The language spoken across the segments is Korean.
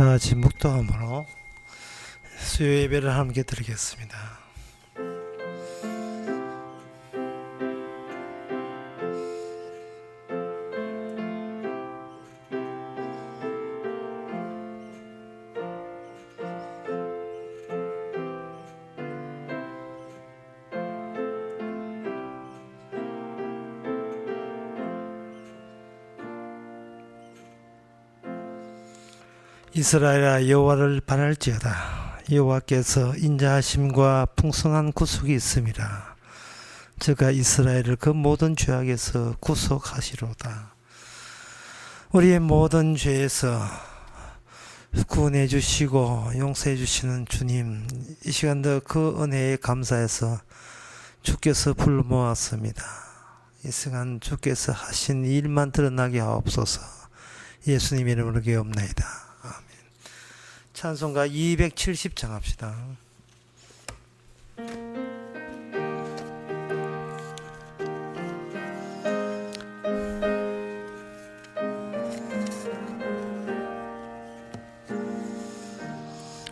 다 같이 묵도함으로 수요 예배를 함께 드리겠습니다. 이스라엘아, 여호와를 바랄지어다. 여호와께서 인자하심과 풍성한 구속이 있음이라. 저가 이스라엘을 그 모든 죄악에서 구속하시로다. 우리의 모든 죄에서 구원해 주시고 용서해 주시는 주님, 이 시간도 그 은혜에 감사해서 주께서 불러 모았습니다. 이 시간 주께서 하신 일만 드러나게 하옵소서. 예수님 이름으로 기도합나이다. 찬송가 270장 합시다.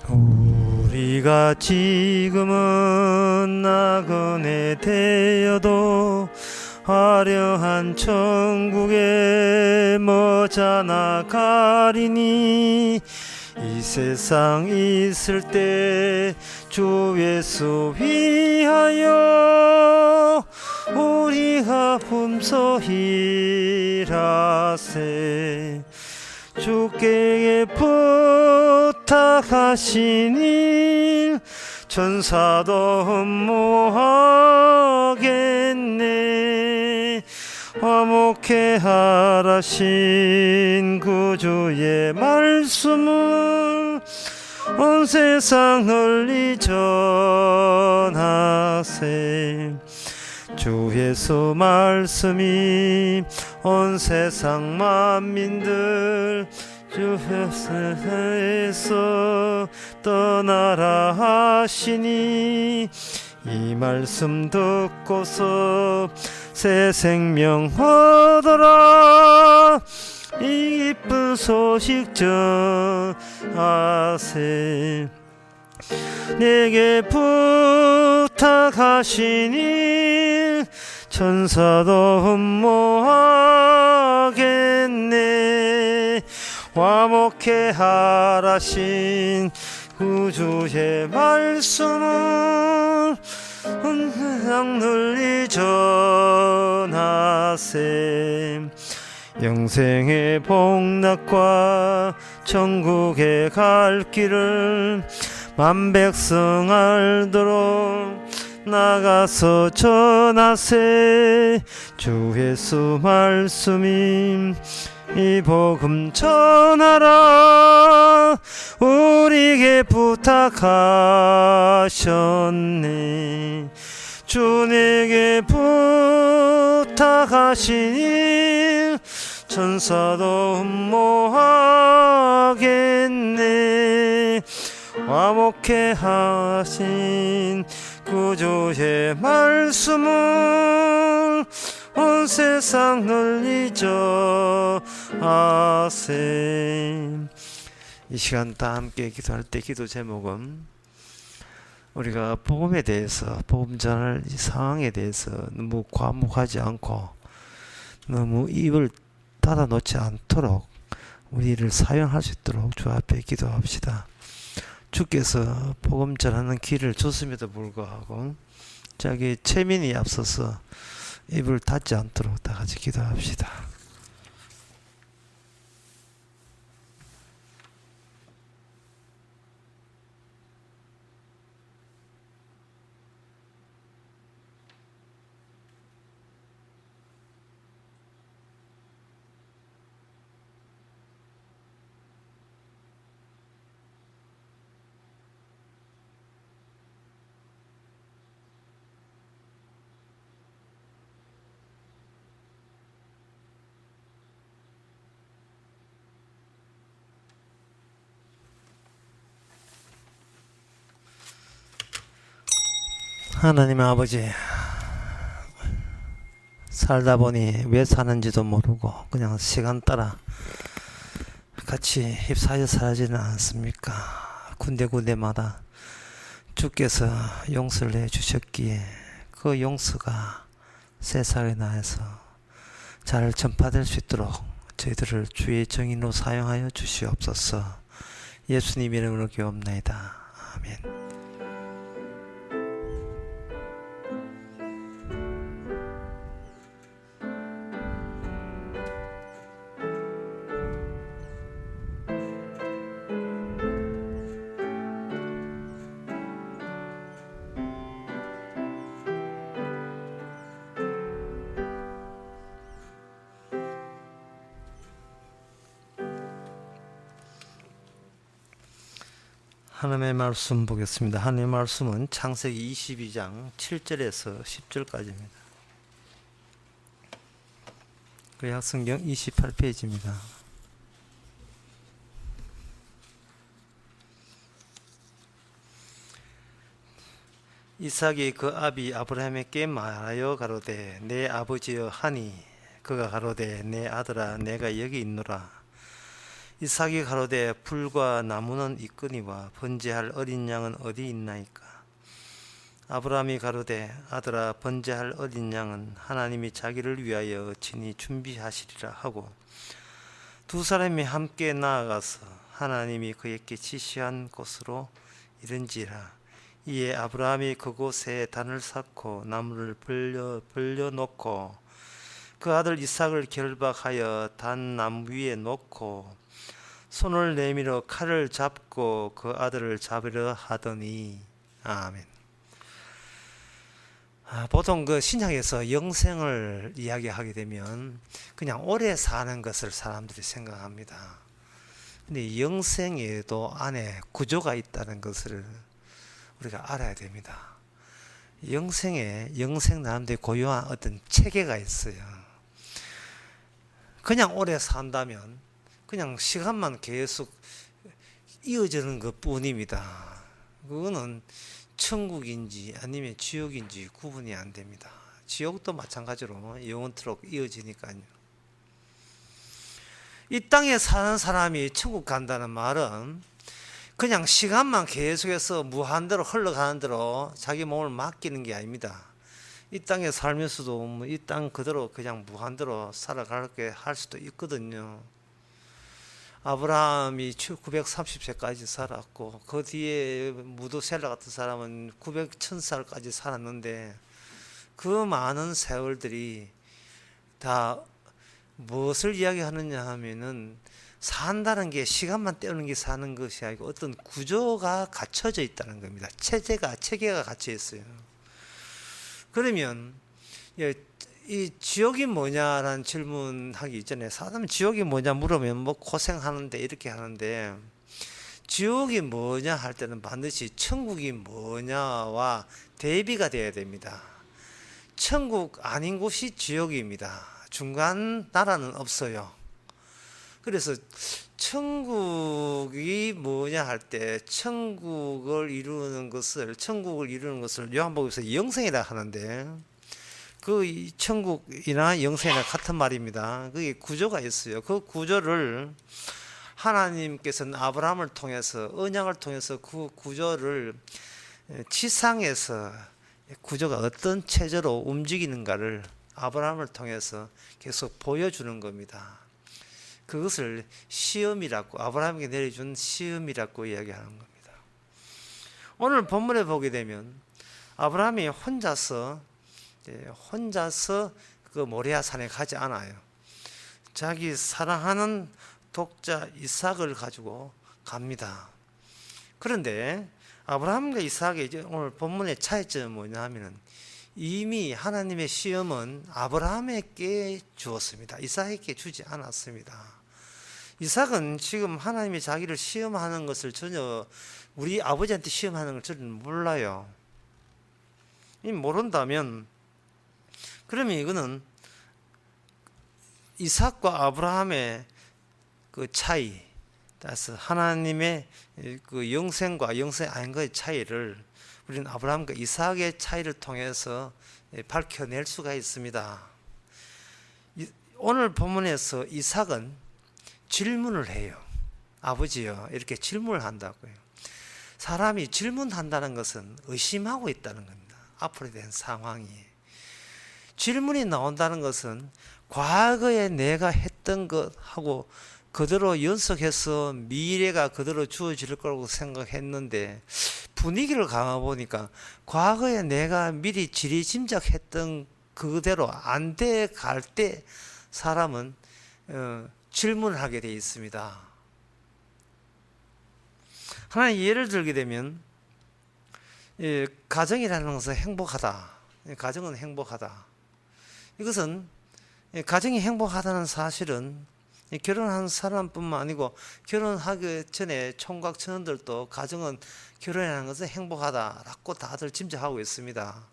우리가 지금은 나그네 되어도 화려한 천국에 머지않아 가리니 이 세상 있을 때 주 예수 위하여 우리가 범소이라세. 주께 부탁하신 일 천사도 흠모하겠네. 화목해 하라신 구주의 말씀을 온 세상 널리 전하세. 주 예수 말씀이 온 세상 만민들 주 예수에서 떠나라 하시니 이 말씀 듣고서 새 생명 얻어라. 이 기쁜 소식 전하세. 내게 부탁하신 일 천사도 흠모하겠네. 화목해 하라신 구주의 말씀을 온 세상 널리 전하세. 영생의 복락과 천국에 갈 길을 만백성 알도록 나가서 전하세. 주 예수 말씀이 이 복음 전하라. 우리에게 부탁하셨네. 주 내게 부탁하신 일 천사도 흠모하겠네. 화목해 하신 구주의 말씀을 온 세상 널리 전하세. 이 시간 다 함께 기도할 때 기도 제목은 우리가 복음에 대해서, 복음 전할 상황에 대해서 너무 과묵하지 않고 너무 입을 닫아 놓지 않도록 우리를 사용할 수 있도록 주 앞에 기도합시다. 주께서 복음 전하는 길을 줬음에도 불구하고 자기 체면이 앞서서 입을 닫지 않도록 다 같이 기도합시다. 하나님 아버지, 살다 보니 왜 사는지도 모르고 그냥 시간 따라 같이 휩싸여 살지는 않습니까? 군데군데마다 주께서 용서를 해주셨기에 그 용서가 세상에 나에서 잘 전파될 수 있도록 저희들을 주의 정인으로 사용하여 주시옵소서. 예수님 이름으로 기도합나이다. 아멘. 하나님의 말씀 보겠습니다. 하나님의 말씀은 창세기 22장 7절에서 10절까지입니다. 구약성경 28페이지입니다. 이삭이 그 아비 아브라함에게 말하여 가로되 내 아버지여 하니 그가 가로되 내 아들아 내가 여기 있노라. 이삭이 가로되 불과 나무는 있거니와 번제할 어린 양은 어디 있나이까. 아브라함이 가로되 아들아 번제할 어린 양은 하나님이 자기를 위하여 친히 준비하시리라 하고 두 사람이 함께 나아가서 하나님이 그에게 지시한 곳으로 이른지라. 이에 아브라함이 그곳에 단을 쌓고 나무를 벌려놓고 그 아들 이삭을 결박하여 단 나무 위에 놓고 손을 내밀어 칼을 잡고 그 아들을 잡으려 하더니. 아멘. 보통 그 신약에서 영생을 이야기하게 되면 그냥 오래 사는 것을 사람들이 생각합니다. 근데 영생에도 안에 구조가 있다는 것을 우리가 알아야 됩니다. 영생 나름대로 고유한 어떤 체계가 있어요. 그냥 오래 산다면 그냥 시간만 계속 이어지는 것 뿐입니다. 그거는 천국인지 아니면 지옥인지 구분이 안 됩니다. 지옥도 마찬가지로 영원토록 이어지니까요. 이 땅에 사는 사람이 천국 간다는 말은 그냥 시간만 계속해서 무한대로 흘러가는 대로 자기 몸을 맡기는 게 아닙니다. 이 땅에 살면서도 이 땅 그대로 그냥 무한대로 살아가게 할 수도 있거든요. 아브라함이 930세까지 살았고 그 뒤에 무두셀라 같은 사람은 1000살까지 살았는데 그 많은 세월들이 다 무엇을 이야기하느냐 하면은 산다는 게 시간만 때우는 게 사는 것이 아니고 어떤 구조가 갖춰져 있다는 겁니다. 체계가 갖춰 있어요. 그러면 이 지옥이 뭐냐라는 질문하기 이전에 사람 지옥이 뭐냐 물으면 뭐 고생하는데 이렇게 하는데 지옥이 뭐냐 할 때는 반드시 천국이 뭐냐와 대비가 돼야 됩니다. 천국 아닌 곳이 지옥입니다. 중간 나라는 없어요. 그래서 천국이 뭐냐 할 때 천국을 이루는 것을 요한복음에서 영생이라 하는데 그 천국이나 영생이나 같은 말입니다. 그게 구조가 있어요. 그 구조를 하나님께서는 아브라함을 통해서 언약을 통해서 그 구조를 지상에서 구조가 어떤 체제로 움직이는가를 아브라함을 통해서 계속 보여주는 겁니다. 그것을 시험이라고 아브라함에게 내려준 시험이라고 이야기하는 겁니다. 오늘 본문에 보게 되면 아브라함이 혼자서 그 모리아 산에 가지 않아요. 자기 사랑하는 독자 이삭을 가지고 갑니다. 그런데 아브라함과 이삭의 오늘 본문의 차이점은 뭐냐 하면은 이미 하나님의 시험은 아브라함에게 주었습니다. 이삭에게 주지 않았습니다. 이삭은 지금 하나님이 자기를 시험하는 것을 전혀 우리 아버지한테 시험하는 걸 전혀 몰라요. 모른다면 그러면 이거는 이삭과 아브라함의 그 차이, 따라서 하나님의 그 영생과 영생 아닌과의 차이를 우리는 아브라함과 이삭의 차이를 통해서 밝혀낼 수가 있습니다. 오늘 본문에서 이삭은 질문을 해요. 아버지요. 이렇게 질문을 한다고요. 사람이 질문한다는 것은 의심하고 있다는 겁니다. 앞으로 된 상황이. 질문이 나온다는 것은 과거에 내가 했던 것하고 그대로 연속해서 미래가 그대로 주어질 거라고 생각했는데 분위기를 감아보니까 과거에 내가 미리 지리짐작했던 그대로 안 돼 갈 때 사람은 질문을 하게 되어 있습니다. 하나의 예를 들게 되면 가정이라는 것은 행복하다. 가정은 행복하다. 이것은 가정이 행복하다는 사실은 결혼한 사람뿐만 아니고 결혼하기 전에 총각 천원들도 가정은 결혼이라는 것은 행복하다라고 다들 짐작하고 있습니다.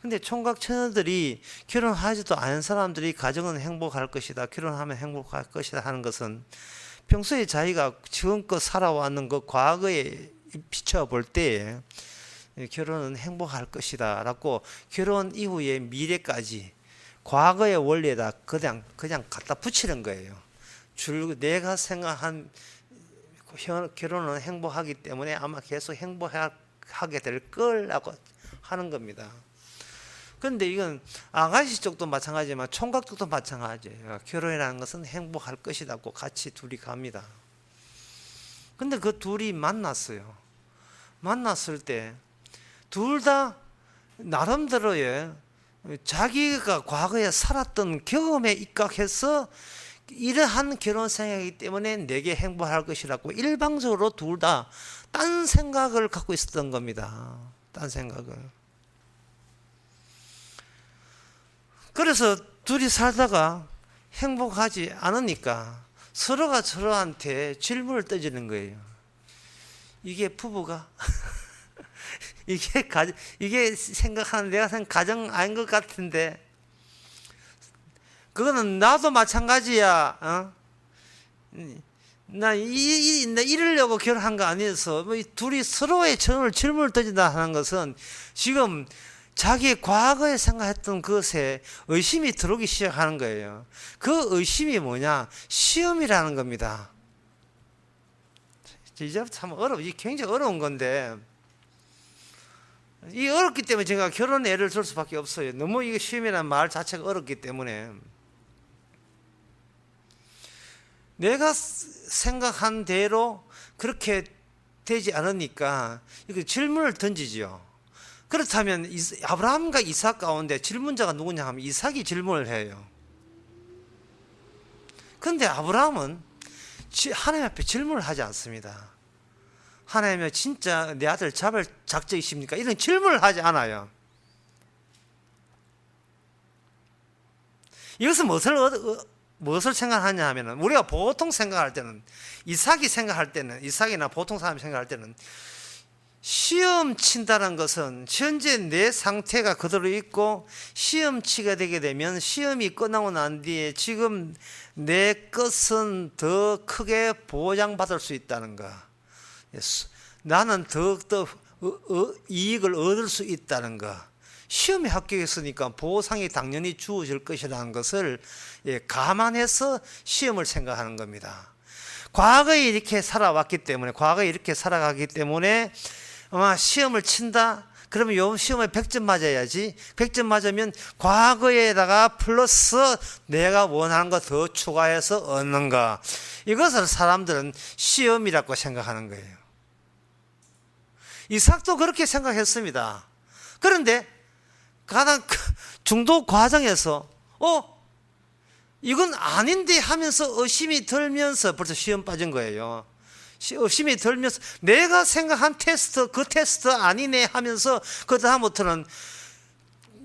근데 총각 천원들이 결혼하지도 않은 사람들이 가정은 행복할 것이다, 결혼하면 행복할 것이다 하는 것은 평소에 자기가 지금껏 살아왔는 그 과거에 비춰볼 때 결혼은 행복할 것이다 라고 결혼 이후의 미래까지 과거의 원리에다 그냥 갖다 붙이는 거예요. 내가 생각한 결혼은 행복하기 때문에 아마 계속 행복하게 될 거라고 하는 겁니다. 그런데 이건 아가씨 쪽도 마찬가지지만 총각 쪽도 마찬가지예요. 결혼이라는 것은 행복할 것이라고 같이 둘이 갑니다. 근데 그 둘이 만났어요. 만났을 때 둘 다 나름대로의 자기가 과거에 살았던 경험에 입각해서 이러한 결혼 생활이기 때문에 내게 행복할 것이라고 일방적으로 둘 다 딴 생각을 갖고 있었던 겁니다. 딴 생각을. 그래서 둘이 살다가 행복하지 않으니까 서로가 서로한테 질문을 던지는 거예요. 이게 부부가 이게 생각하는 내가 생각 가정 아닌 것 같은데 그거는 나도 마찬가지야. 나 이러려고 결혼한 거 아니어서 둘이 서로의 질문을 던진다 하는 것은 지금 자기의 과거에 생각했던 것에 의심이 들어오기 시작하는 거예요. 그 의심이 뭐냐? 시험이라는 겁니다. 이제 참 이게 굉장히 어려운 건데 이 어렵기 때문에 제가 결혼 예를 들 수밖에 없어요. 너무 이게 시험이라는 말 자체가 어렵기 때문에 내가 생각한 대로 그렇게 되지 않으니까 질문을 던지죠. 그렇다면 아브라함과 이삭 가운데 질문자가 누구냐 하면 이삭이 질문을 해요. 그런데 아브라함은 하나님 앞에 질문을 하지 않습니다. 하나님이 진짜 내 아들 잡을 작정이십니까? 이런 질문을 하지 않아요. 이것은 무엇을 생각하냐 하면 우리가 보통 생각할 때는 이삭이나 보통 사람이 생각할 때는 시험 친다는 것은 현재 내 상태가 그대로 있고 시험 치게 되게 되면 시험이 끝나고 난 뒤에 지금 내 것은 더 크게 보장받을 수 있다는 거. 나는 더욱더 이익을 얻을 수 있다는 거. 시험에 합격했으니까 보상이 당연히 주어질 것이라는 것을 감안해서 시험을 생각하는 겁니다. 과거에 이렇게 살아왔기 때문에 과거에 이렇게 살아가기 때문에 아마 시험을 친다? 그러면 요 시험에 100점 맞아야지. 100점 맞으면 과거에다가 플러스 내가 원하는 거 더 추가해서 얻는 거. 이것을 사람들은 시험이라고 생각하는 거예요. 이삭도 그렇게 생각했습니다. 그런데 가장 중도 과정에서 이건 아닌데 하면서 의심이 들면서 벌써 시험 빠진 거예요. 의심이 들면서 내가 생각한 그 테스트 아니네 하면서 그 다음부터는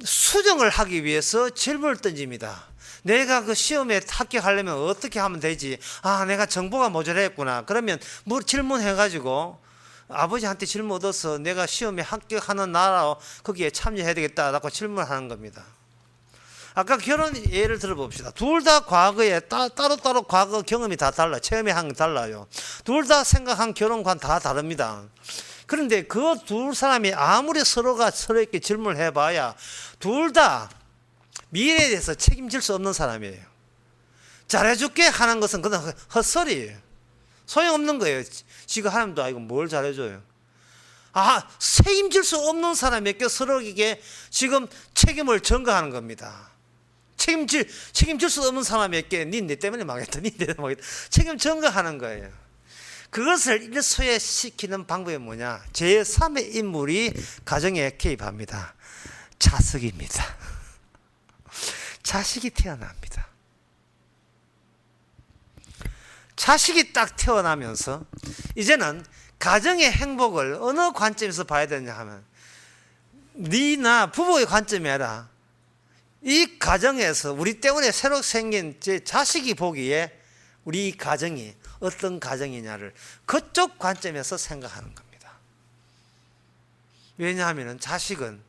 수정을 하기 위해서 질문을 던집니다. 내가 그 시험에 합격하려면 어떻게 하면 되지? 내가 정보가 모자랐구나. 그러면 질문해가지고 아버지한테 질문 얻어서 내가 시험에 합격하는 나라로 거기에 참여해야 되겠다라고 질문하는 겁니다. 아까 결혼 예를 들어봅시다. 둘 다 과거에 따로따로 과거 경험이 다 달라요. 체험이 한 게 달라요. 둘 다 생각한 결혼관 다 다릅니다. 그런데 그 두 사람이 아무리 서로가 서로에게 질문을 해봐야 둘 다 미래에 대해서 책임질 수 없는 사람이에요. 잘해줄게 하는 것은 그냥 헛소리예요. 소용없는 거예요. 지가 하나님도 아니고 뭘 잘해줘요. 책임질 수 없는 사람에게 서로에게 지금 책임을 전가하는 겁니다. 책임질 수 없는 사람에게 니 때문에 망했다. 니 때문에 망했다. 책임 전가하는 거예요. 그것을 일소시키는 방법이 뭐냐? 제3의 인물이 가정에 개입합니다. 자식입니다. 자식이 태어납니다. 자식이 딱 태어나면서 이제는 가정의 행복을 어느 관점에서 봐야 되냐 하면 니나 부부의 관점이 아니라 이 가정에서 우리 때문에 새로 생긴 제 자식이 보기에 우리 가정이 어떤 가정이냐를 그쪽 관점에서 생각하는 겁니다. 왜냐하면 자식은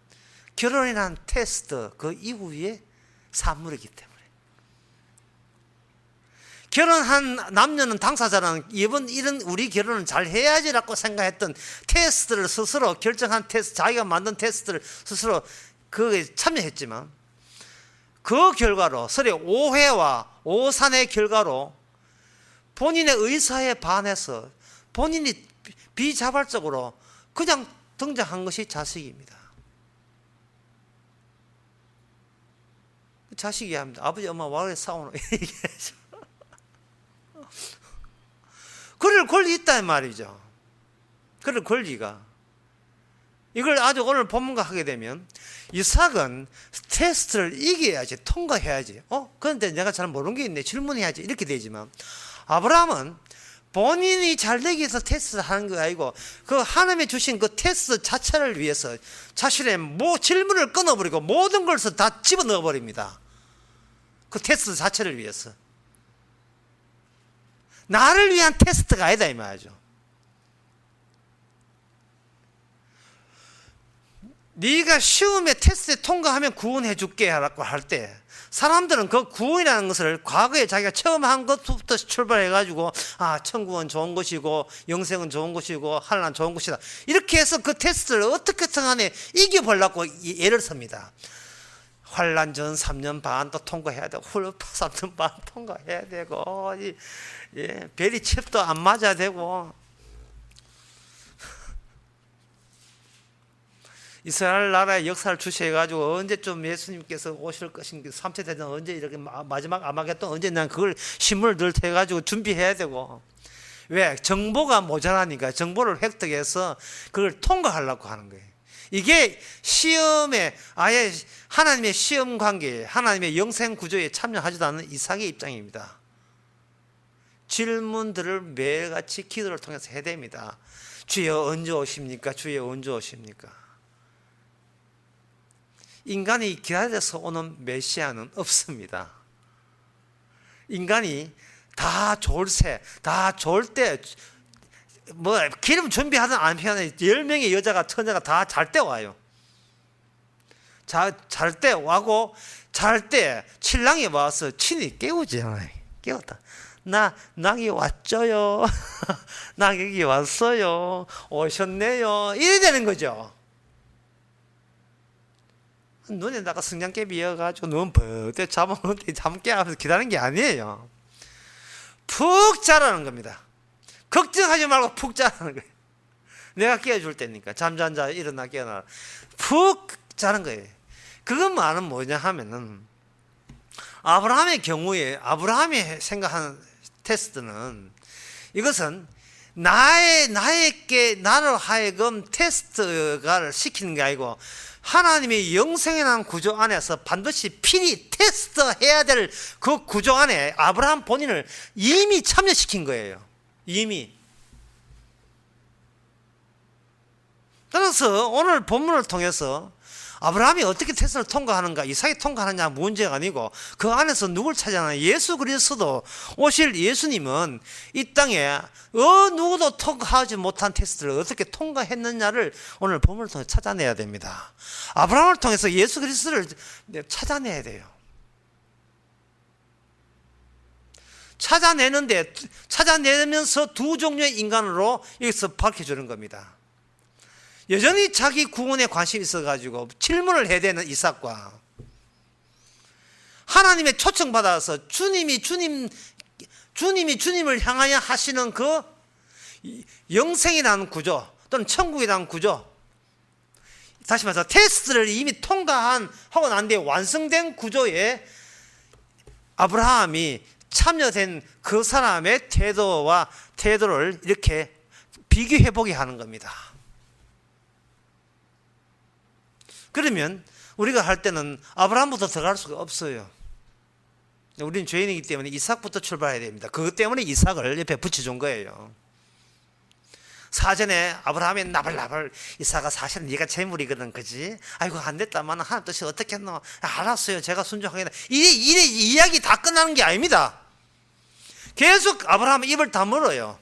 결혼이라는 테스트 그 이후의 산물이기 때문에 결혼한 남녀는 당사자는 이번 이런 우리 결혼은 잘 해야지라고 생각했던 테스트를 스스로 결정한 테스트 자기가 만든 테스트를 스스로 그에 참여했지만 그 결과로 서로 오해와 오산의 결과로 본인의 의사에 반해서 본인이 비자발적으로 그냥 등장한 것이 자식입니다. 자식이 합니다. 아버지 엄마 왜 싸우노? 그럴 권리 있단 말이죠. 그럴 권리가. 이걸 아주 오늘 본문과 하게 되면 이삭은 테스트를 이겨야지, 통과해야지. 그런데 내가 잘 모르는 게 있네. 질문해야지. 이렇게 되지만 아브라함은 본인이 잘 되기 위해서 테스트를 하는 게 아니고 그 하나님이 주신 그 테스트 자체를 위해서 자신의 질문을 끊어버리고 모든 것을 다 집어넣어버립니다. 그 테스트 자체를 위해서. 나를 위한 테스트가 아니다 이 말이죠. 네가 시험에 테스트에 통과하면 구원해 줄게 라고 할 때 사람들은 그 구원이라는 것을 과거에 자기가 처음 한 것부터 출발해 가지고 천국은 좋은 것이고 영생은 좋은 것이고 하나는 좋은 것이다 이렇게 해서 그 테스트를 어떻게든 간에 이겨보려고 애를 씁니다. 환란 전 3년 반 또 통과해야 되고 훌파 3년 반 통과해야 되고 별이 칩도 안 맞아야 되고 이스라엘 나라의 역사를 주시해가지고 언제쯤 예수님께서 오실 것인가 3차 대전 언제 이렇게 마지막 아마겟돈 언제 난 그걸 신문을 늘 해가지고 준비해야 되고 왜? 정보가 모자라니까 정보를 획득해서 그걸 통과하려고 하는 거예요. 이게 시험에 아예 하나님의 시험 관계에 하나님의 영생 구조에 참여하지도 않는 이삭의 입장입니다. 질문들을 매일같이 기도를 통해서 해야 됩니다. 주여 언제 오십니까? 주여 언제 오십니까? 인간이 기다려서 오는 메시아는 없습니다. 인간이 다 졸세, 다 졸 때 기름 준비하든 안 하든 10명의 여자가 처녀가 다 잘 때 와요. 잘 때 와고 잘 때 신랑이 와서 친히 깨우지 않아요. 깨웠다. 나 여기 왔죠요. 나 여기 왔어요. 오셨네요. 이래 되는 거죠. 눈에다가 성냥개비 이어가지고 눈 버대 잡아놓는데 잠 깨하면서 기다리는 게 아니에요. 푹 자라는 겁니다. 걱정하지 말고 푹 자라는 거예요. 내가 깨워줄 테니까 잠잔 자 일어나 깨어나 푹 자는 거예요. 그것만은 뭐냐 하면은 아브라함의 경우에 아브라함이 생각하는 테스트는 이것은 나로 하여금 테스트가 시키는 게 아니고 하나님의 영생이라는 구조 안에서 반드시 필히 테스트해야 될 그 구조 안에 아브라함 본인을 이미 참여시킨 거예요. 이미. 그래서 오늘 본문을 통해서 아브라함이 어떻게 테스트를 통과하는가, 이삭이 통과하느냐 문제가 아니고 그 안에서 누굴 찾아내냐. 예수 그리스도 오실 예수님은 이 땅에 누구도 통과하지 못한 테스트를 어떻게 통과했느냐를 오늘 본문을 통해 찾아내야 됩니다. 아브라함을 통해서 예수 그리스도를 찾아내야 돼요. 찾아내면서 두 종류의 인간으로 여기서 밝혀주는 겁니다. 여전히 자기 구원에 관심이 있어가지고 질문을 해야 되는 이삭과 하나님의 초청받아서 주님이 주님이 주님을 향하여 하시는 그 영생이라는 구조 또는 천국이라는 구조, 다시 말해서 테스트를 이미 통과하고 난 뒤에 완성된 구조에 아브라함이 참여된 그 사람의 태도를 이렇게 비교해 보게 하는 겁니다. 그러면 우리가 할 때는 아브라함부터 들어갈 수가 없어요. 우리는 죄인이기 때문에 이삭부터 출발해야 됩니다. 그것 때문에 이삭을 옆에 붙여준 거예요. 사전에 아브라함이 나발나발, 이삭아 사실은 네가 재물이거든, 그지? 아이고 안 됐다만 하나님 뜻이 어떻게 했노? 알았어요, 제가 순종하겠다. 이래 이야기 다 끝나는 게 아닙니다. 계속 아브라함은 입을 다물어요.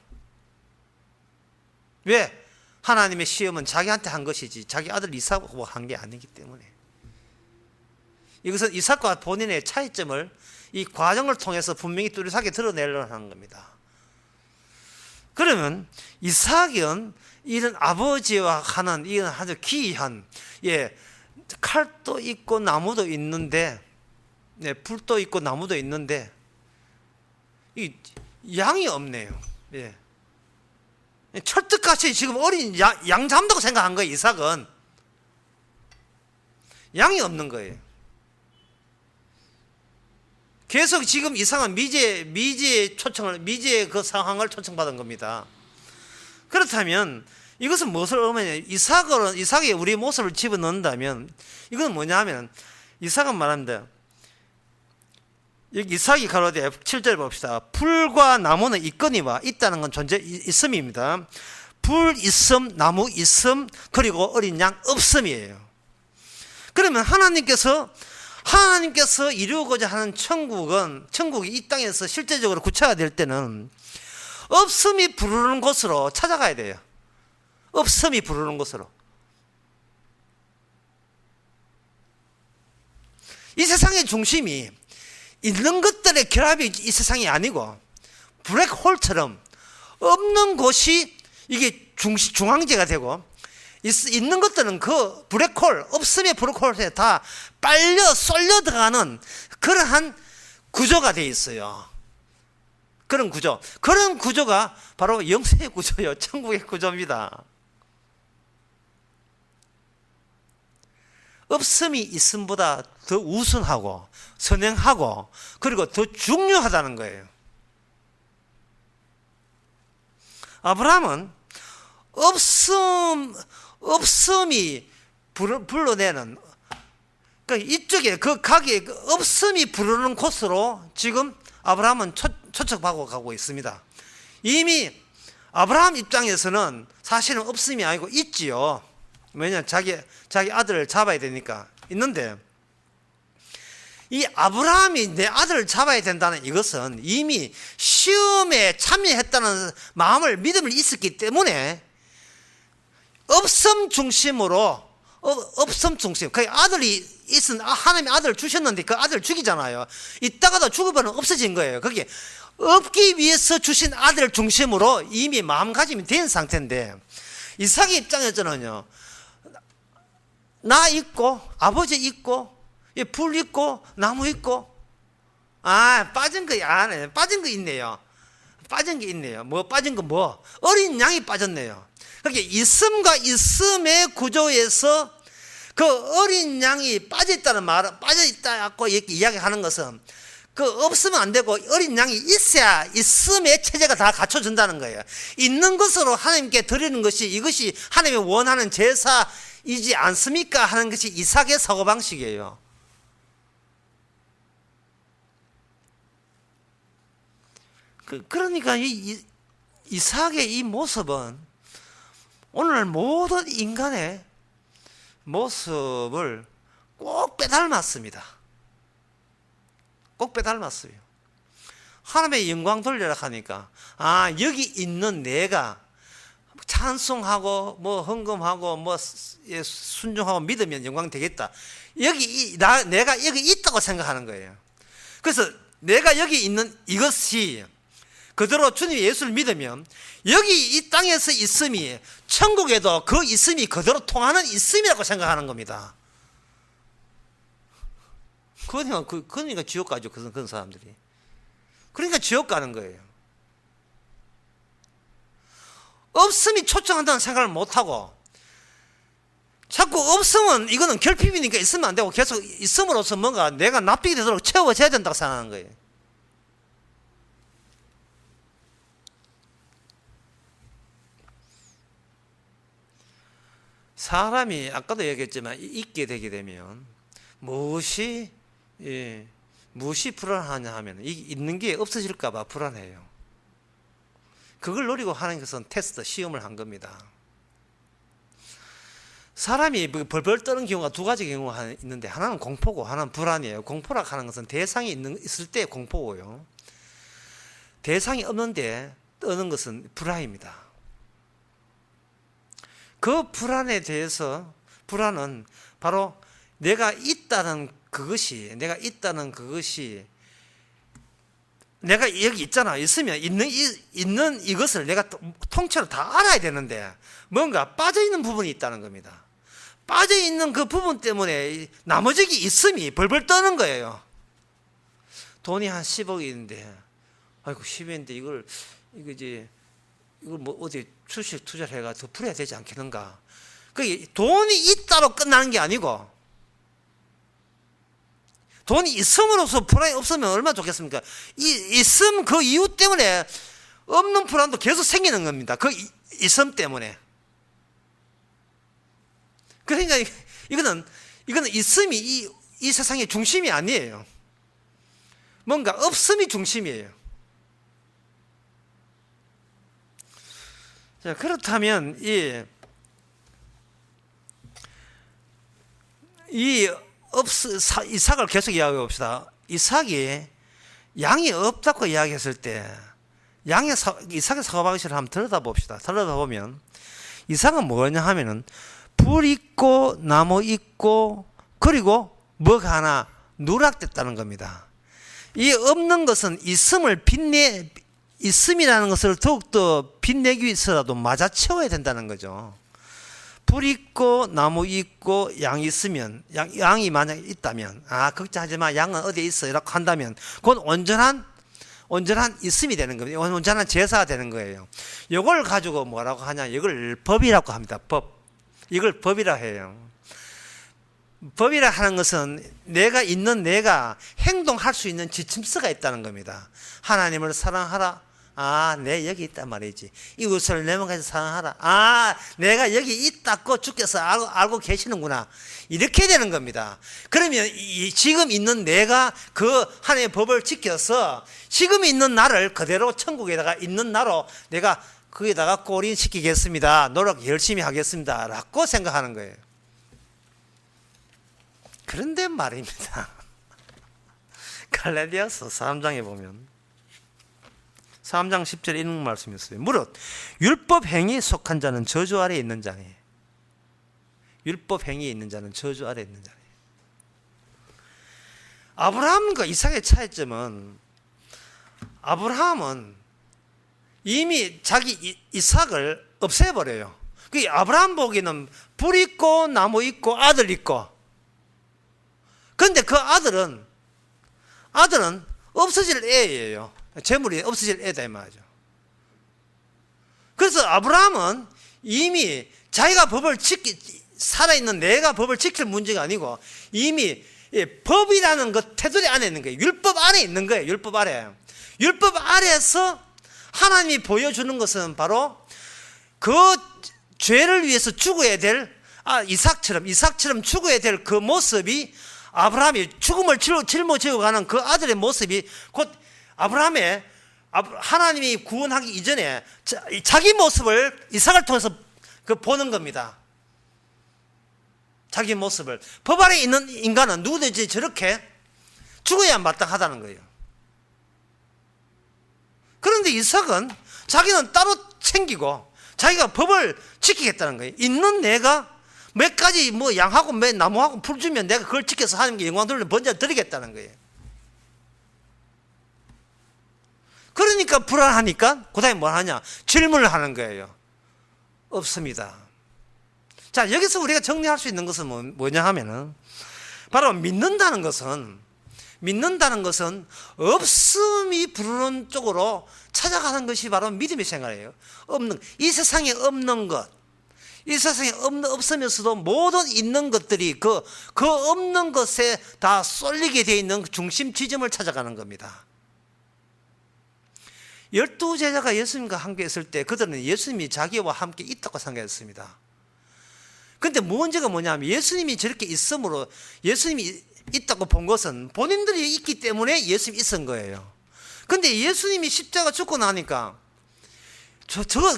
왜? 하나님의 시험은 자기한테 한 것이지 자기 아들 이삭하고 한 게 아니기 때문에. 이것은 이삭과 본인의 차이점을 이 과정을 통해서 분명히 뚜렷하게 드러내려고 하는 겁니다. 그러면 이삭은 이런 아버지와 하는 이런 아주 기이한, 칼도 있고 나무도 있는데, 불도 있고 나무도 있는데 이 양이 없네요. 철떡같이 지금 어린 양 잡는다고 생각한 거예요. 이삭은 양이 없는 거예요. 계속 지금 이삭은 미지의 그 상황을 초청받은 겁니다. 그렇다면 이것은 무엇을 의미하냐? 이삭에 우리 모습을 집어넣는다면 이건 뭐냐면, 이삭은 말합니다. 여기 이삭이 가로되 7절 봅시다. 불과 나무는 있거니와, 있다는 건 있음입니다. 불 있음, 나무 있음, 그리고 어린 양 없음이에요. 그러면 하나님께서 이루고자 하는 천국이 이 땅에서 실제적으로 구체화될 때는 없음이 부르는 곳으로 찾아가야 돼요. 없음이 부르는 곳으로. 이 세상의 중심이 있는 것들의 결합이 이 세상이 아니고 블랙홀처럼 없는 곳이 이게 중앙제가 되고, 있는 것들은 그 블랙홀, 없음의 블랙홀에 다 빨려 쏠려 들어가는 그러한 구조가 되어 있어요. 그런 구조가 바로 영생의 구조예요. 천국의 구조입니다. 없음이 있음보다 더 우선하고 선행하고 그리고 더 중요하다는 거예요. 아브라함은 없음이 불러내는, 그러니까 이쪽에 그 가게 없음이 부르는 곳으로 지금 아브라함은 초청하고 가고 있습니다. 이미 아브라함 입장에서는 사실은 없음이 아니고 있지요. 왜냐하면 자기 아들을 잡아야 되니까 있는데, 이 아브라함이 내 아들을 잡아야 된다는 이것은 이미 시험에 참여했다는 믿음을 있었기 때문에 없음 중심, 그 아들이 하나님이 아들을 주셨는데 그 아들을 죽이잖아요. 이따가도 죽어버리면 없어진 거예요. 그게 없기 위해서 주신 아들 중심으로 이미 마음가짐이 된 상태인데, 이삭의 입장에서는요, 나 있고 아버지 있고 불 있고 나무 있고, 빠진 거 있네요. 빠진 게 있네요. 빠진 거 어린 양이 빠졌네요. 그렇게 있음과 있음의 구조에서 그 어린 양이 빠져있다고 이렇게 이야기하는 것은 그 없으면 안 되고 어린 양이 있어야 있음의 체제가 다 갖춰준다는 거예요. 있는 것으로 하나님께 드리는 것이, 이것이 하나님이 원하는 제사이지 않습니까? 하는 것이 이삭의 사고방식이에요. 그러니까 이삭의 이 모습은 오늘 모든 인간의 모습을 꼭 빼닮았습니다. 꼭 빼닮았어요. 하나님의 영광 돌려라 하니까, 여기 있는 내가 찬송하고 헌금하고 순종하고 믿으면 영광 되겠다. 내가 여기 있다고 생각하는 거예요. 그래서 내가 여기 있는 이것이 그대로 주님 예수를 믿으면 여기 이 땅에서 있음이 천국에도 그 있음이 그대로 통하는 있음이라고 생각하는 겁니다. 그러니까 지옥 가죠. 그런 사람들이. 그러니까 지옥 가는 거예요. 없음이 초청한다는 생각을 못하고 자꾸 없으면 이거는 결핍이니까 있으면 안 되고 계속 있음으로써 뭔가 내가 납득이 되도록 채워져야 된다고 생각하는 거예요. 사람이 아까도 얘기했지만 있게 되게 되면 무엇이 불안하냐 하면 있는 게 없어질까 봐 불안해요. 그걸 노리고 하는 것은 테스트, 시험을 한 겁니다. 사람이 벌벌 떠는 경우가 두 가지 경우가 있는데 하나는 공포고 하나는 불안이에요. 공포라 하는 것은 대상이 있을 때 공포고요. 대상이 없는데 떠는 것은 불안입니다. 그 불안에 대해서 불안은 바로 내가 있다는 그것이 내가 여기 있잖아. 있으면 있는 이것을 내가 통째로 다 알아야 되는데 뭔가 빠져있는 부분이 있다는 겁니다. 빠져있는 그 부분 때문에 나머지 있음이 벌벌 떠는 거예요. 돈이 한 10억이 있는데 아이고 10억인데 이걸 뭐 어디 주식 투자를 해가 더 풀어야 되지 않겠는가. 그 돈이 있다로 끝나는 게 아니고 돈이 있음으로써 불안이 없으면 얼마나 좋겠습니까? 있음 그 이유 때문에 없는 불안도 계속 생기는 겁니다. 그 있음 때문에. 그러니까 이거는 있음이 이 세상의 중심이 아니에요. 뭔가 없음이 중심이에요. 자, 그렇다면 이삭을 계속 이야기해 봅시다. 이삭이 양이 없다고 이야기했을 때 이삭의 사고방식을 한번 들여다봅시다. 들여다보면 이삭은 뭐냐 하면은 불 있고 나무 있고 그리고 뭐가 하나 누락됐다는 겁니다. 이 없는 것은 있음이라는 것을 더욱더 빛내기 위해서라도 맞아 채워야 된다는 거죠. 불 있고 나무 있고 양이 있으면 양이 만약 있다면 걱정하지 마, 양은 어디에 있어 이라고 한다면 그건 온전한 있음이 되는 겁니다. 온전한 제사가 되는 거예요. 이걸 가지고 뭐라고 하냐, 이걸 법이라고 합니다. 법. 이걸 법이라 해요. 법이라 하는 것은 내가 행동할 수 있는 지침서가 있다는 겁니다. 하나님을 사랑하라. 내 여기 있단 말이지. 이웃을 내 몸같이 사랑하라. 내가 여기 있다고 주께서 알고 계시는구나. 이렇게 되는 겁니다. 그러면 지금 있는 내가 그 하나님의 법을 지켜서 지금 있는 나를 그대로 천국에다가 있는 나로 내가 거기다가 꼬린시키겠습니다. 노력 열심히 하겠습니다. 라고 생각하는 거예요. 그런데 말입니다. 갈라디아서 3장에 보면 3장 10절에 이런 말씀이 있어요. 무릇 율법 행위에 속한 자는 저주 아래에 있는 자니. 율법 행위에 있는 자는 저주 아래에 있는 자니. 아브라함과 이삭의 차이점은 아브라함은 이미 자기 이삭을 없애버려요. 그 아브라함 보기에는 불 있고 나무 있고 아들 있고, 그런데 그 아들은 없어질 애예요. 재물이 없어질 애다 이 말이죠. 그래서 아브라함은 이미 자기가 살아있는 내가 법을 지킬 문제가 아니고 이미 법이라는 것 테두리 안에 있는 거예요. 율법 안에 있는 거예요. 율법 아래. 율법 아래에서 하나님이 보여주는 것은 바로 그 죄를 위해서 죽어야 될 이삭처럼 죽어야 될 그 모습이, 아브라함이 죽음을 짊어지고 가는 그 아들의 모습이 곧 하나님이 구원하기 이전에 자기 모습을 이삭을 통해서 보는 겁니다. 자기 모습을. 법 아래 있는 인간은 누구든지 저렇게 죽어야 마땅하다는 거예요. 그런데 이삭은 자기는 따로 챙기고 자기가 법을 지키겠다는 거예요. 있는 내가 몇 가지 양하고 몇 나무하고 풀 주면 내가 그걸 지켜서 하나님께 영광 돌리는 번제를 드리겠다는 거예요. 그러니까 불안하니까 그 다음에 뭘 하냐, 질문을 하는 거예요. 없습니다. 자, 여기서 우리가 정리할 수 있는 것은 뭐냐 하면은 바로 믿는다는 것은 믿는다는 것은 없음이 부르는 쪽으로 찾아가는 것이 바로 믿음의 생활이에요. 이 세상에 없는 것, 이 세상에 없으면서도 모든 있는 것들이 그 없는 것에 다 쏠리게 되어 있는 중심 지점을 찾아가는 겁니다. 12제자가 예수님과 함께 있을 때 그들은 예수님이 자기와 함께 있다고 생각했습니다. 그런데 문제가 뭐냐면 예수님이 저렇게 있으므로, 예수님이 있다고 본 것은 본인들이 있기 때문에 예수님이 있은 거예요. 그런데 예수님이 십자가 죽고 나니까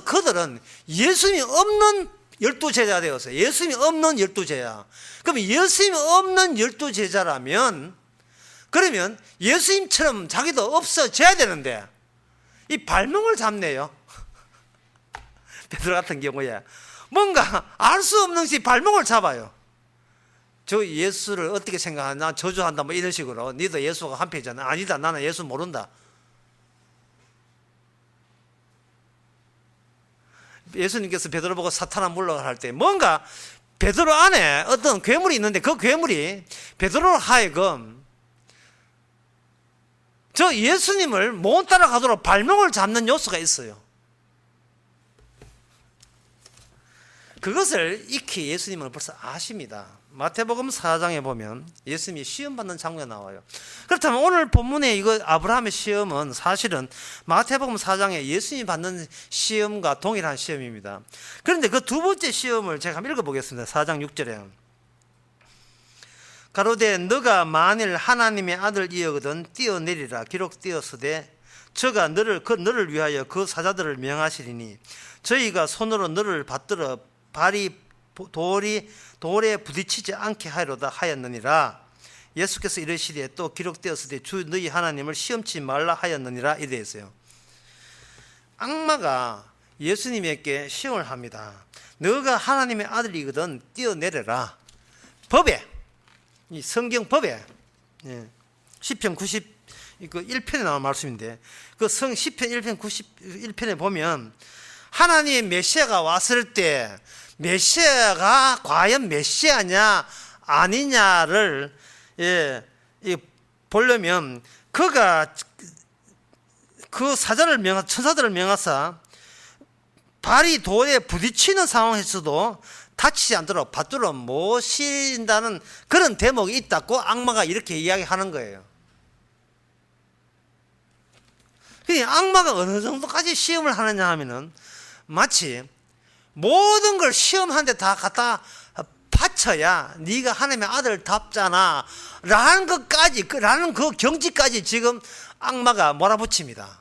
그들은 예수님이 없는 12제자가 되었어요. 예수님이 없는 12제자. 그럼 예수님이 없는 12제자라면 그러면 예수님처럼 자기도 없어져야 되는데 이 발목을 잡네요. 베드로 같은 경우에 뭔가 알 수 없는 것이 발목을 잡아요. 저 예수를 어떻게 생각하나, 저주한다 뭐 이런 식으로. 니도 예수가 한패잖아. 아니다, 나는 예수 모른다. 예수님께서 베드로 보고 사탄아 물러가라 할 때 뭔가 베드로 안에 어떤 괴물이 있는데 그 괴물이 베드로를 하여금 저 예수님을 못 따라가도록 발목을 잡는 요소가 있어요. 그것을 익히 예수님은 벌써 아십니다. 마태복음 4장에 보면 예수님이 시험받는 장면이 나와요. 그렇다면 오늘 본문의 이거 아브라함의 시험은 사실은 마태복음 4장에 예수님이 받는 시험과 동일한 시험입니다. 그런데 그 두 번째 시험을 제가 한번 읽어보겠습니다. 4장 6절에 가로되 너가 만일 하나님의 아들이거든 뛰어내리라 기록되었으되 저가 너를 위하여 그 사자들을 명하시리니 저희가 손으로 너를 받들어 발이 돌에 부딪히지 않게 하리로다 하였느니라. 예수께서 이르시되 또 기록되었으되 주 너희 하나님을 시험치 말라 하였느니라 이래 있어요. 악마가 예수님에게 시험을 합니다. 너가 하나님의 아들이거든 뛰어내려라. 법에, 이 성경 법에, 시편 91편에 나온 말씀인데 그 시편 1편 91편에 보면 하나님의 메시아가 왔을 때 메시아가 과연 메시아냐 아니냐를 보려면 그가 그 천사들을 명하사 발이 돌에 부딪히는 상황에서도 다치지 않도록 받들어 모신다는 그런 대목이 있다고 악마가 이렇게 이야기하는 거예요. 그러니까 악마가 어느 정도까지 시험을 하느냐 하면은 마치 모든 걸 시험하는데 다 갖다 바쳐야 네가 하나님의 아들답잖아 라는 것까지, 라는 그 경지까지 지금 악마가 몰아붙입니다.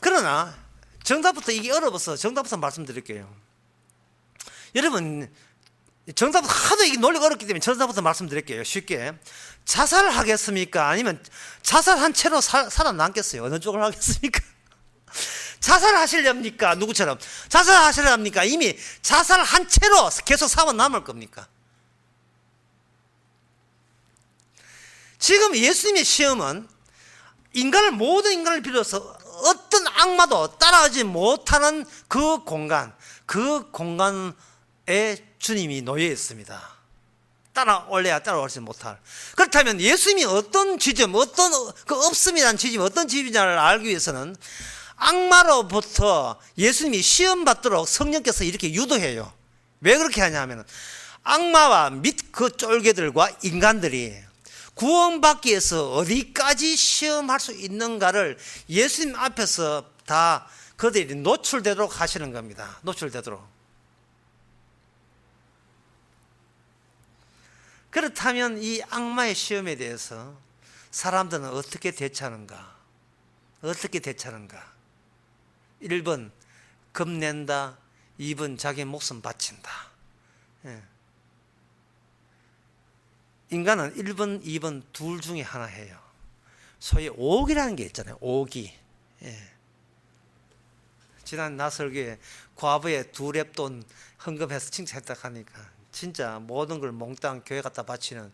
그러나 정답부터 이게 어려워서 정답부터 말씀드릴게요. 여러분 정답부터 하도 이게 논리가 어렵기 때문에 정답부터 말씀드릴게요. 쉽게 자살을 하겠습니까? 아니면 자살한 채로 살아남겠어요? 어느 쪽을 하겠습니까? 자살하시렵니까? 누구처럼? 자살하시렵니까? 이미 자살한 채로 계속 살아남을 겁니까? 지금 예수님의 시험은 모든 인간을 비롯해서 어떤 악마도 따라가지 못하는 그 공간에 주님이 놓여 있습니다. 따라올지 못할. 그렇다면 예수님이 어떤 지점, 없음이라는 지점이 어떤 지점인지를 알기 위해서는 악마로부터 예수님이 시험받도록 성령께서 이렇게 유도해요. 왜 그렇게 하냐 하면 악마와 및 그 쫄개들과 인간들이 구원받기 위해서 어디까지 시험할 수 있는가를 예수님 앞에서 다 그들이 노출되도록 하시는 겁니다. 노출되도록. 그렇다면 이 악마의 시험에 대해서 사람들은 어떻게 대처하는가? 1번 겁낸다. 2번 자기 목숨 바친다. 인간은 1번, 2번 둘 중에 하나 해요. 소위 오기라는 게 있잖아요. 오기. 지난 나설교에 과부의 2랩돈 헌금해서 칭찬했다 하니까 진짜 모든 걸 몽땅 교회 갖다 바치는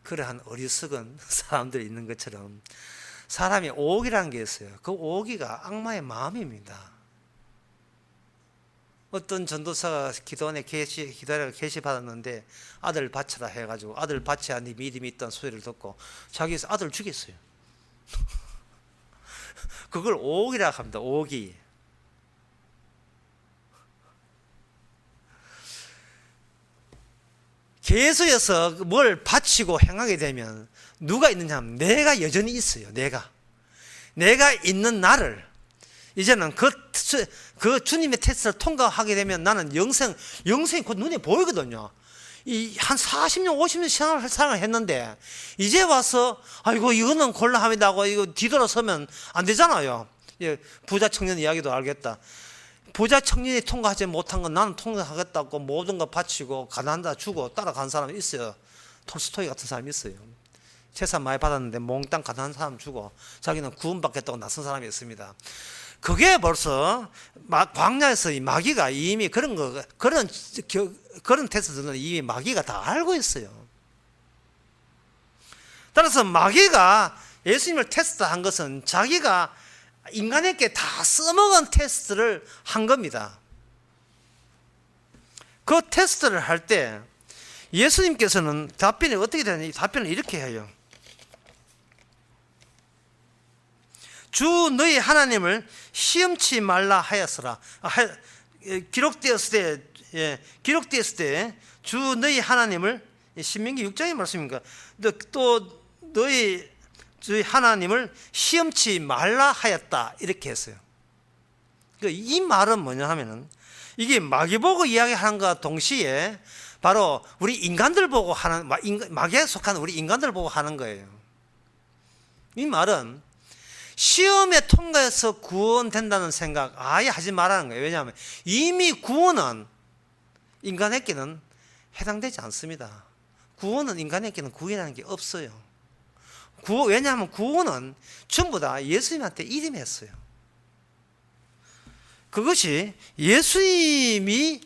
그러한 어리석은 사람들이 있는 것처럼 사람이 오기라는 게 있어요. 그 오기가 악마의 마음입니다. 어떤 전도사가 기도원에 기도하다가 계시 받았는데 아들 바쳐라 해가지고 아들 바쳐야 네 믿음이 있다는 소리를 듣고 자기 아들 죽였어요. 그걸 오기라 합니다. 오기. 계수에서 뭘 바치고 행하게 되면 누가 있느냐 하면 내가 여전히 있어요. 내가 있는 나를 이제는 그 주님의 테스트를 통과하게 되면 나는 영생이 곧 눈에 보이거든요. 한 40년, 50년 신앙을 했는데 이제 와서 아이고 이거는 곤란합니다 하고 이거 뒤돌아서면 안 되잖아요. 부자 청년 이야기도 알겠다. 부자 청년이 통과하지 못한 건 나는 통과하겠다고 모든 거 바치고 가난하다 주고 따라간 사람이 있어요. 톨스토이 같은 사람이 있어요. 재산 많이 받았는데 몽땅 가난한 사람 주고 자기는 구원받겠다고 나선 사람이 있습니다. 그게 벌써 광야에서 이 마귀가 이미 그런 테스트는 이미 마귀가 다 알고 있어요. 따라서 마귀가 예수님을 테스트한 것은 자기가 인간에게 다 써먹은 테스트를 한 겁니다. 그 테스트를 할 때 예수님께서는 답변이 어떻게 되느냐, 답변을 이렇게 해요. 주 너희 하나님을 시험치 말라 하였으라. 기록되었을 때 주 너희 하나님을, 신명기 6장의 말씀입니까? 또 너희 하나님을 시험치 말라 하였다 이렇게 했어요. 이 말은 뭐냐 하면은 이게 마귀 보고 이야기하는 것과 동시에 바로 우리 인간들 보고 하는, 마귀에 속한 우리 인간들 보고 하는 거예요. 이 말은 시험에 통과해서 구원된다는 생각 아예 하지 말라는 거예요. 왜냐하면 이미 구원은 인간에게는 해당되지 않습니다. 구원은 인간에게는 구원이라는 게 없어요. 왜냐하면 구원은 전부 다 예수님한테 이름했어요. 그것이 예수님이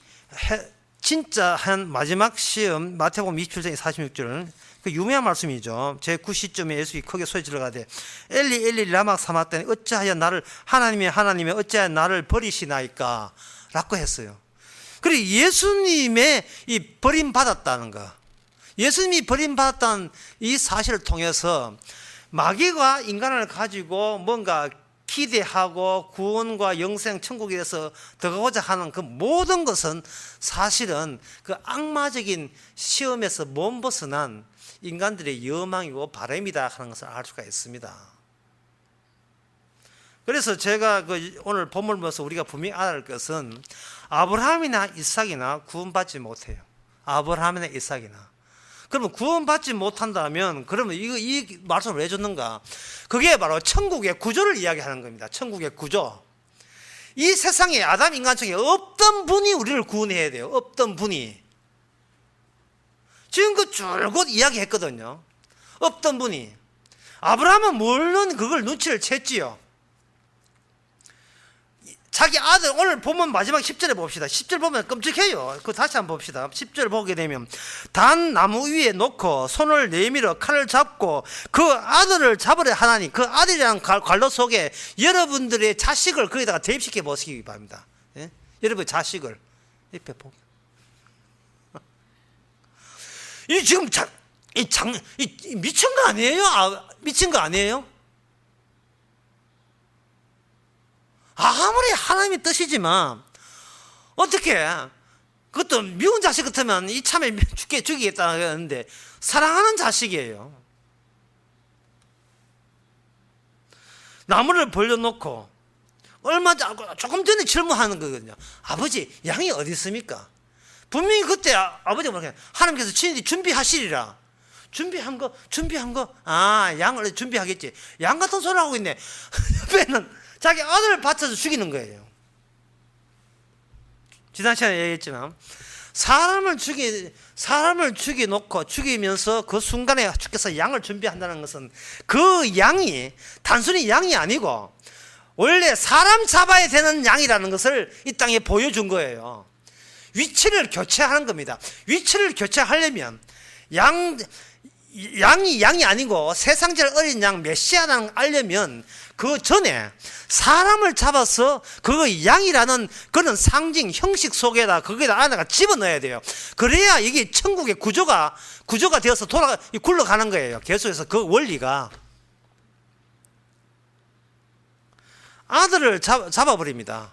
진짜 한 마지막 시험, 마태복음 27장 46절, 그 유명한 말씀이죠. 제9 시점에 예수님이 크게 소리 질러가되 엘리 엘리 라마 사마다니 어찌하여 나를 하나님의 어찌하여 나를 버리시나이까 라고 했어요. 그리고 예수님의 이 버림받았다는 거, 예수님이 버림받았다는 이 사실을 통해서 마귀가 인간을 가지고 뭔가 기대하고 구원과 영생 천국에 대해서 들어가고자 하는 그 모든 것은 사실은 그 악마적인 시험에서 못 벗어난 인간들의 여망이고 바람이다 하는 것을 알 수가 있습니다. 그래서 제가 오늘 본문을 보면서 우리가 분명히 알아야 할 것은 아브라함이나 이삭이나 구원받지 못해요. 아브라함이나 이삭이나. 그러면 구원받지 못한다면 그러면 이 말씀을 왜 줬는가? 그게 바로 천국의 구조를 이야기하는 겁니다. 천국의 구조. 이 세상에 아담 인간 중에 없던 분이 우리를 구원해야 돼요. 없던 분이. 지금 그 줄곧 이야기했거든요. 없던 분이. 아브라함은 물론 그걸 눈치를 챘지요. 자기 아들, 오늘 보면 마지막 10절에 봅시다. 10절 보면 끔찍해요. 그거 다시 한번 봅시다. 10절 보게 되면 단 나무 위에 놓고 손을 내밀어 칼을 잡고 그 아들을 잡으려 하나니 그 아들이라는 관로 속에 여러분들의 자식을 거기다가 대입시켜 보시기 바랍니다. 예? 여러분의 자식을 옆에 보고. 이 지금 미친 거 아니에요? 미친 거 아니에요? 아무리 하나님의 뜻이지만 어떻게 그것도 미운 자식 같으면 이참에 죽이겠다 그러는데 사랑하는 자식이에요. 나무를 벌려놓고 조금 전에 질문하는 거거든요. 아버지 양이 어디 있습니까? 분명히 그때 아버지가 뭐라 하나님께서 친히 준비하시리라. 준비한 거 양을 준비하겠지. 양 같은 소리 하고 있네. 옆에는 자기 아들을 바쳐서 죽이는 거예요. 지난 시간에 얘기했지만 사람을 죽여놓고 죽이면서 그 순간에 주께서 양을 준비한다는 것은 그 양이 단순히 양이 아니고 원래 사람 잡아야 되는 양이라는 것을 이 땅에 보여준 거예요. 위치를 교체하는 겁니다. 위치를 교체하려면 양이 아니고 세상제일 어린 양 메시아라는 걸 알려면 그 전에 사람을 잡아서 그 양이라는 그런 상징 형식 속에다 거기다 안에가 집어넣어야 돼요. 그래야 이게 천국의 구조가 되어서 굴러가는 거예요. 계속해서 그 원리가. 아들을 잡아버립니다.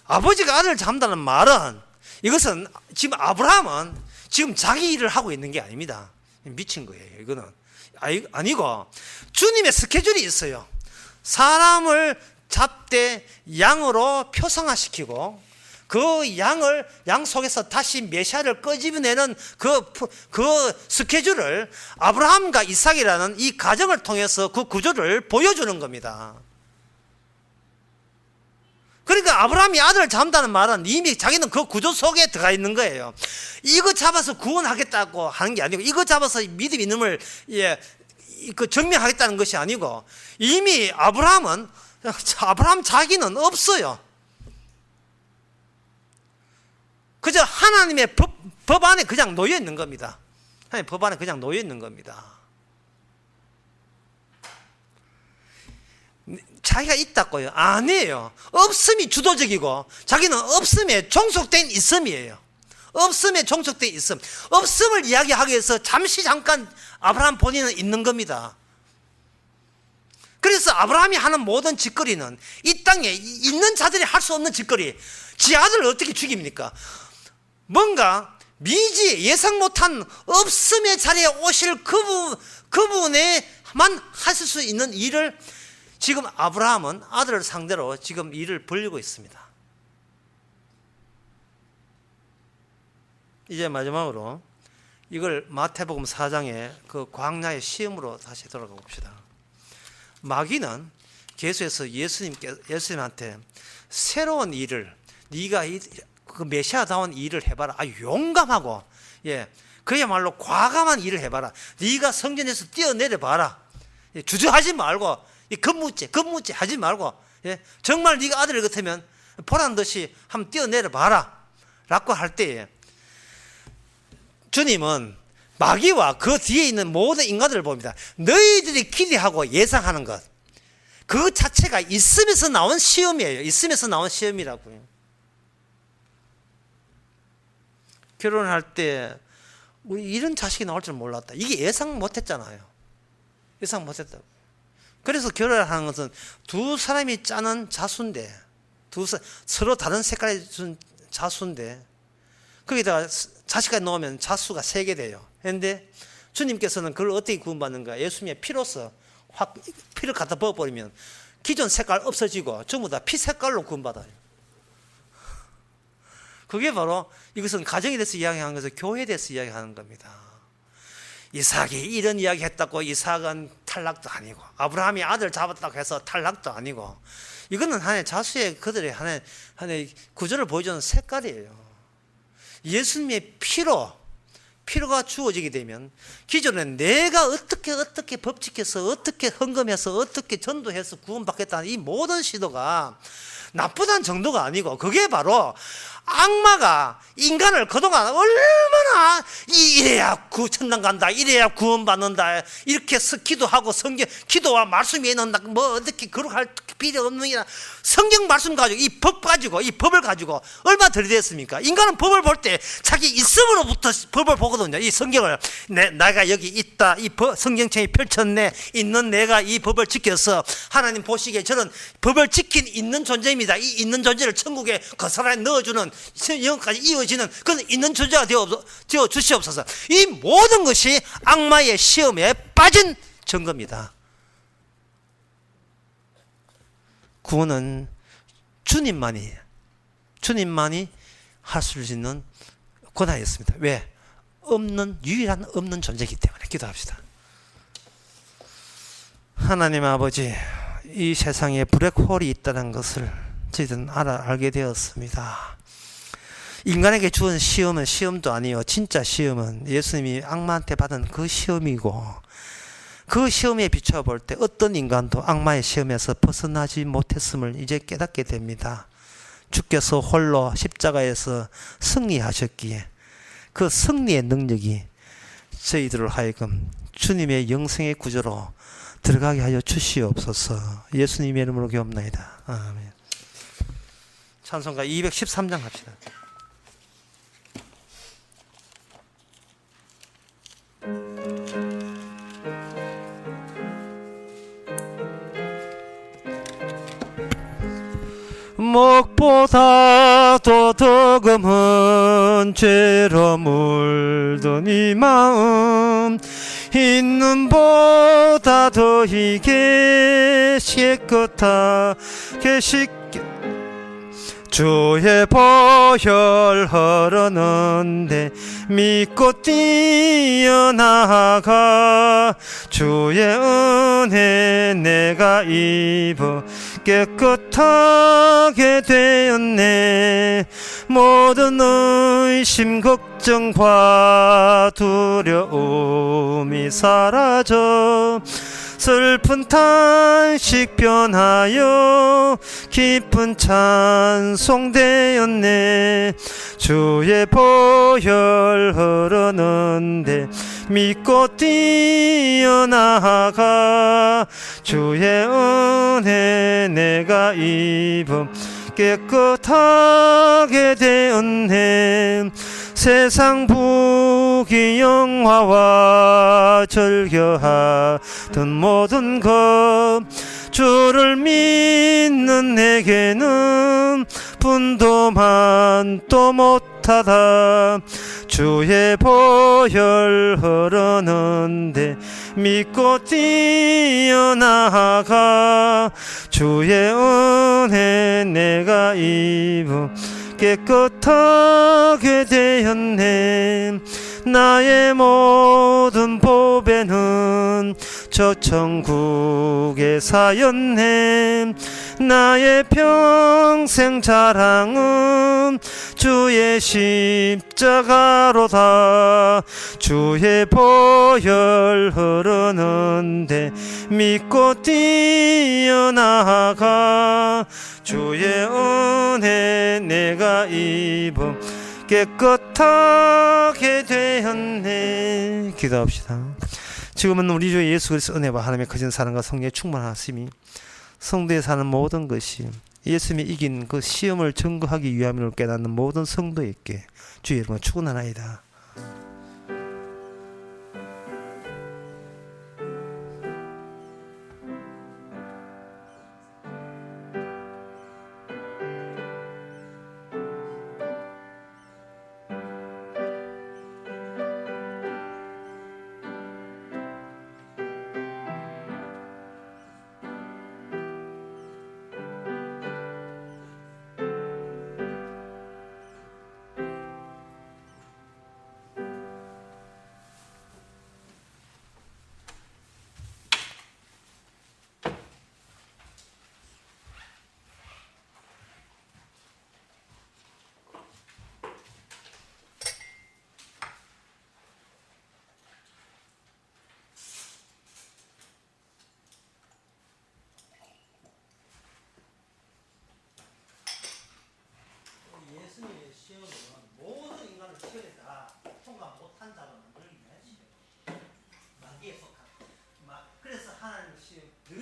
아버지가 아들을 잡는다는 말은 이것은 지금 아브라함은 지금 자기 일을 하고 있는 게 아닙니다. 미친 거예요. 이거는 아니고 주님의 스케줄이 있어요. 사람을 잡되 양으로 표성화시키고 그 양 속에서 다시 메시아를 끄집어내는 그 스케줄을 아브라함과 이삭이라는 이 가정을 통해서 그 구조를 보여주는 겁니다. 그러니까 아브라함이 아들을 잡는다는 말은 이미 자기는 그 구조 속에 들어가 있는 거예요. 이거 잡아서 구원하겠다고 하는 게 아니고, 이거 잡아서 믿음 있음을 증명하겠다는 것이 아니고, 이미 아브라함 자기는 없어요. 그저 하나님의 법 안에 그냥 놓여 있는 겁니다. 하나님의 법 안에 그냥 놓여 있는 겁니다. 자기가 있다고요? 아니에요. 없음이 주도적이고 자기는 없음에 종속된 있음이에요. 없음에 종속된 있음. 없음을 이야기하기 위해서 잠깐 아브라함 본인은 있는 겁니다. 그래서 아브라함이 하는 모든 짓거리는 이 땅에 있는 자들이 할 수 없는 짓거리. 지 아들을 어떻게 죽입니까? 뭔가 미지 예상 못한 없음의 자리에 오실 그분에만 하실 수 있는 일을 지금 아브라함은 아들을 상대로 지금 일을 벌이고 있습니다. 이제 마지막으로 이걸 마태복음 4장의 그 광야의 시험으로 다시 돌아가 봅시다. 마귀는 계속해서 예수님한테 새로운 일을, 네가 그 메시아다운 일을 해봐라. 용감하고, 그야말로 과감한 일을 해봐라. 네가 성전에서 뛰어내려 봐라. 주저하지 말고, 겁묻지 하지 말고, 정말 네가 아들 같으면 보란 듯이 한번 뛰어내려 봐라 라고 할 때에 주님은 마귀와 그 뒤에 있는 모든 인간들을 봅니다. 너희들이 기대하고 예상하는 것, 그 자체가 있음에서 나온 시험이에요. 있음에서 나온 시험이라고요. 결혼할 때 우리 이런 자식이 나올 줄 몰랐다. 이게 예상 못했잖아요. 예상 못했다고. 그래서 결혼을 하는 것은 두 사람이 짜는 자수인데, 서로 다른 색깔의 자수인데, 거기다가 자식까지 넣으면 자수가 3개 돼요. 그런데 주님께서는 그걸 어떻게 구원받는가? 예수님의 피로서 확 피를 갖다 부어버리면 기존 색깔 없어지고 전부 다 피 색깔로 구원받아요. 그게 바로 이것은 가정에 대해서 이야기하는 것은 교회에 대해서 이야기하는 겁니다. 이삭이 이런 이야기 했다고 이삭은 탈락도 아니고, 아브라함이 아들 잡았다고 해서 탈락도 아니고, 이거는 하나의 자수의 그들의 하나의 구조를 보여주는 색깔이에요. 예수님의 피로가 주어지게 되면 기존에 내가 어떻게 법칙해서 어떻게 헌금해서 어떻게 전도해서 구원받겠다는 이 모든 시도가 나쁘다는 정도가 아니고, 그게 바로 악마가 인간을 그동안 얼마나 이래야 천당 간다, 이래야 구원받는다, 이렇게 기도하고 성경 기도와 말씀 위에는 뭐 어떻게 그렇게 할 필요 없는 게 성경 말씀 가지고 이 법을 가지고 얼마나 들이댔습니까? 인간은 법을 볼 때 자기 있음으로부터 법을 보거든요. 이 성경을 내가 여기 있다, 이 성경책이 펼쳤네, 있는 내가 이 법을 지켜서 하나님 보시기에 저는 법을 지킨 있는 존재입니다. 이 있는 존재를 천국에 거스란히 넣어주는 영까지 이어지는 그런 있는 존재가 되어 주시옵소서. 이 모든 것이 악마의 시험에 빠진 증거입니다. 구원은 주님만이 할 수 있는 권한이었습니다. 왜? 유일한 없는 존재이기 때문에. 기도합시다. 하나님 아버지, 이 세상에 블랙홀이 있다는 것을 저희들은 알게 되었습니다. 인간에게 주은 시험은 시험도 아니요, 진짜 시험은 예수님이 악마한테 받은 그 시험이고, 그 시험에 비춰볼 때 어떤 인간도 악마의 시험에서 벗어나지 못했음을 이제 깨닫게 됩니다. 주께서 홀로 십자가에서 승리하셨기에 그 승리의 능력이 저희들을 하여금 주님의 영생의 구조로 들어가게 하여 주시옵소서. 예수님의 이름으로 기도합나이다. 아멘. 찬송가 213장 합시다. 목보다도 더 금은 죄로 물든 이 마음 있는 보다 더 이게 깨끗하게 씻게 주의 보혈 흐르는데 믿고 뛰어나가 주의 은혜 내가 입어 깨끗하게 되었네. 모든 의심 걱정과 두려움이 사라져 슬픈 탄식 변하여 기쁜 찬송 되었네. 주의 보혈 흐르는데 믿고 뛰어나가 주의 은혜 내가 입어 깨끗하게 되었네. 세상 부귀영화와 즐겨하던 모든 것 주를 믿는 내게는 분도만도 못하다. 주의 보혈 흐르는데 믿고 뛰어나가 주의 은혜 내가 입어 깨끗하게 되었네. 나의 모든 보배는 저 천국에 사였네. 나의 평생 자랑은 주의 십자가로다. 주의 보혈 흐르는데 믿고 뛰어나가 주의 은혜 내가 입어 깨끗하게 되었네. 기도합시다. 지금은 우리 주 예수 그리스도 은혜와 하나님의 거진 사랑과 성령의 충만하심이 성도에 사는 모든 것이 예수님이 이긴 그 시험을 증거하기 위함을 깨닫는 모든 성도에게 주의 이름으로 축원하나이다.